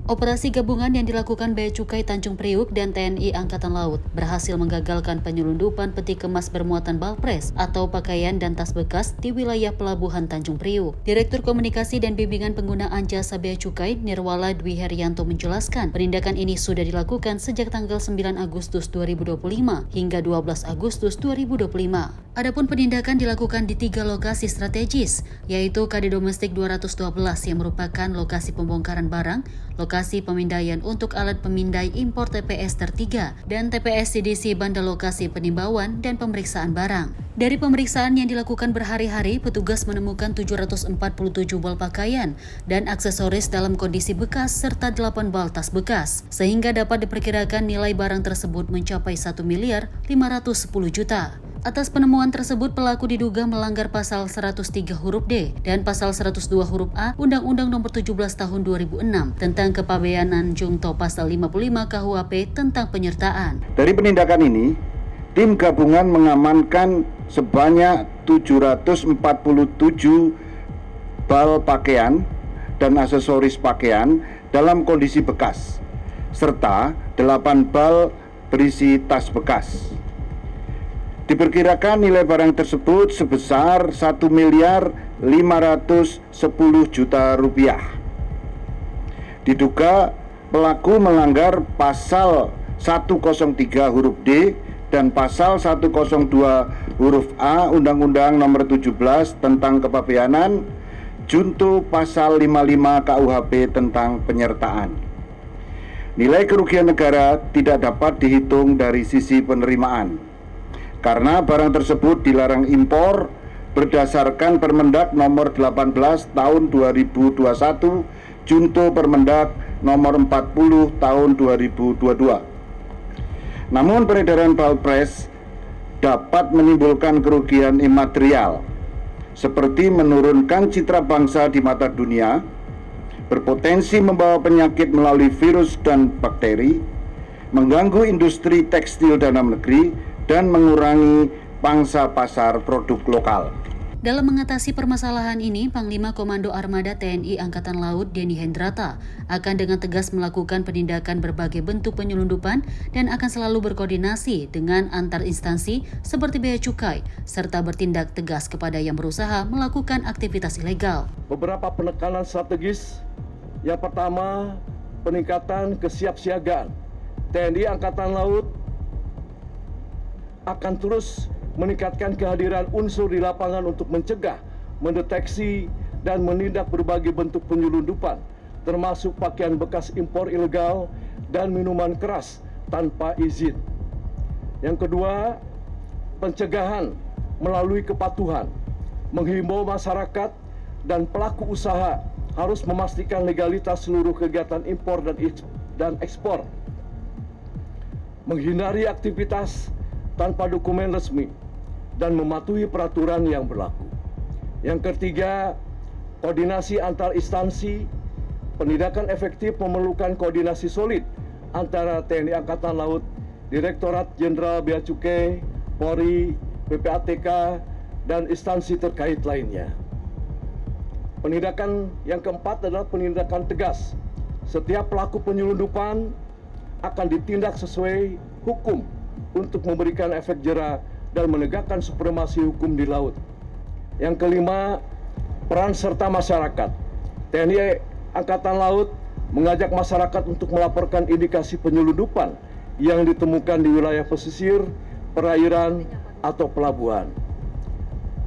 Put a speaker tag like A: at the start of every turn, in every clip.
A: Operasi gabungan yang dilakukan Bea Cukai Tanjung Priuk dan TNI Angkatan Laut berhasil menggagalkan penyelundupan peti kemas bermuatan balpres atau pakaian dan tas bekas di wilayah Pelabuhan Tanjung Priuk. Direktur Komunikasi dan Bimbingan Penggunaan Jasa Bea Cukai Nirwala Dwi Herianto menjelaskan, penindakan ini sudah dilakukan sejak tanggal 9 Agustus 2025 hingga 12 Agustus 2025. Adapun penindakan dilakukan di 3 lokasi strategis, yaitu KD Domestik 212 yang merupakan lokasi pembongkaran barang, lokasi pemindaian untuk alat pemindai impor TPS Tertiga, dan TPS CDC Banda Lokasi Penimbangan dan Pemeriksaan Barang. Dari pemeriksaan yang dilakukan berhari-hari, petugas menemukan 747 bal pakaian dan aksesoris dalam kondisi bekas serta 8 bal tas bekas, sehingga dapat diperkirakan nilai barang tersebut mencapai 1 miliar 510 juta. Atas penemuan tersebut, pelaku diduga melanggar pasal 103 huruf D dan pasal 102 huruf A Undang-Undang Nomor 17 Tahun 2006 tentang Kepabeanan Jungto pasal 55 KUHP tentang penyertaan.
B: Dari penindakan ini, tim gabungan mengamankan sebanyak 747 bal pakaian dan aksesoris pakaian dalam kondisi bekas, serta 8 bal berisi tas bekas. Diperkirakan nilai barang tersebut sebesar 1 miliar 510 juta rupiah. Diduga pelaku melanggar pasal 103 huruf D dan pasal 102 huruf A Undang-Undang Nomor 17 tentang Kepabeanan junto pasal 55 KUHP tentang penyertaan. Nilai kerugian negara tidak dapat dihitung dari sisi penerimaan, karena barang tersebut dilarang impor berdasarkan Permendak Nomor 18 Tahun 2021 junto Permendak Nomor 40 Tahun 2022. Namun peredaran balpres dapat menimbulkan kerugian imaterial seperti menurunkan citra bangsa di mata dunia, berpotensi membawa penyakit melalui virus dan bakteri, mengganggu industri tekstil dalam negeri, dan mengurangi pangsa pasar produk lokal.
A: Dalam mengatasi permasalahan ini, Panglima Komando Armada TNI Angkatan Laut Denny Hendrata akan dengan tegas melakukan penindakan berbagai bentuk penyelundupan dan akan selalu berkoordinasi dengan antar instansi seperti Bea Cukai, serta bertindak tegas kepada yang berusaha melakukan aktivitas ilegal.
C: Beberapa penekanan strategis. Yang pertama, peningkatan kesiapsiagaan. TNI Angkatan Laut akan terus meningkatkan kehadiran unsur di lapangan untuk mencegah, mendeteksi, dan menindak berbagai bentuk penyelundupan, termasuk pakaian bekas impor ilegal dan minuman keras tanpa izin. Yang kedua, pencegahan melalui kepatuhan, menghimbau masyarakat dan pelaku usaha harus memastikan legalitas seluruh kegiatan impor dan ekspor, menghindari aktivitas tanpa dokumen resmi, dan mematuhi peraturan yang berlaku. Yang ketiga, koordinasi antar instansi. Penindakan efektif memerlukan koordinasi solid antara TNI Angkatan Laut, Direktorat Jenderal Bea Cukai, Polri, PPATK, dan instansi terkait lainnya. Penindakan yang keempat adalah penindakan tegas. Setiap pelaku penyelundupan akan ditindak sesuai hukum untuk memberikan efek jera dan menegakkan supremasi hukum di laut. Yang kelima, peran serta masyarakat. TNI Angkatan Laut mengajak masyarakat untuk melaporkan indikasi penyelundupan yang ditemukan di wilayah pesisir, perairan, atau pelabuhan.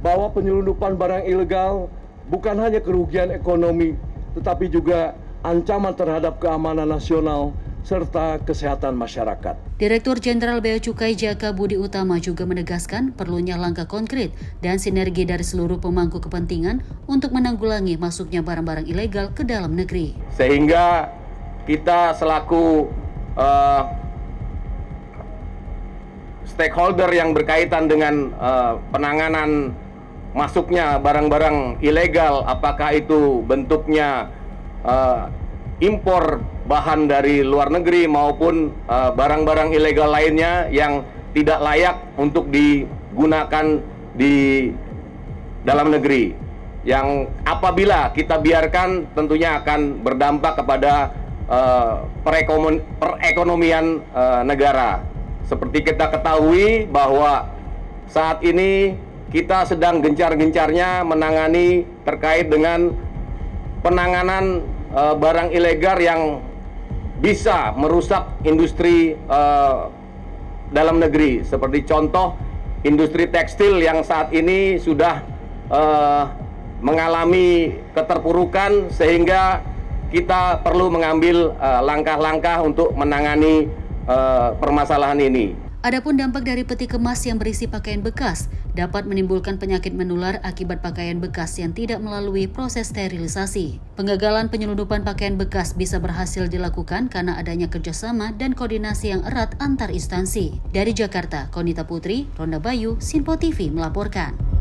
C: Bahwa penyelundupan barang ilegal bukan hanya kerugian ekonomi, tetapi juga ancaman terhadap keamanan nasional serta kesehatan masyarakat.
A: Direktur Jenderal Bea Cukai Jaka Budi Utama juga menegaskan perlunya langkah konkret dan sinergi dari seluruh pemangku kepentingan untuk menanggulangi masuknya barang-barang ilegal ke dalam negeri.
D: Sehingga kita selaku stakeholder yang berkaitan dengan penanganan masuknya barang-barang ilegal, apakah itu bentuknya impor bahan dari luar negeri maupun barang-barang ilegal lainnya yang tidak layak untuk digunakan di dalam negeri, yang apabila kita biarkan tentunya akan berdampak kepada perekonomian negara. Seperti kita ketahui bahwa saat ini kita sedang gencar-gencarnya menangani terkait dengan penanganan barang ilegal yang bisa merusak industri dalam negeri. Seperti contoh industri tekstil yang saat ini sudah mengalami keterpurukan, sehingga kita perlu mengambil langkah-langkah untuk menangani permasalahan ini.
A: Adapun dampak dari peti kemas yang berisi pakaian bekas dapat menimbulkan penyakit menular akibat pakaian bekas yang tidak melalui proses sterilisasi. Penggagalan penyelundupan pakaian bekas bisa berhasil dilakukan karena adanya kerjasama dan koordinasi yang erat antar instansi. Dari Jakarta, Konita Putri, Ronda Bayu, Sinpo TV melaporkan.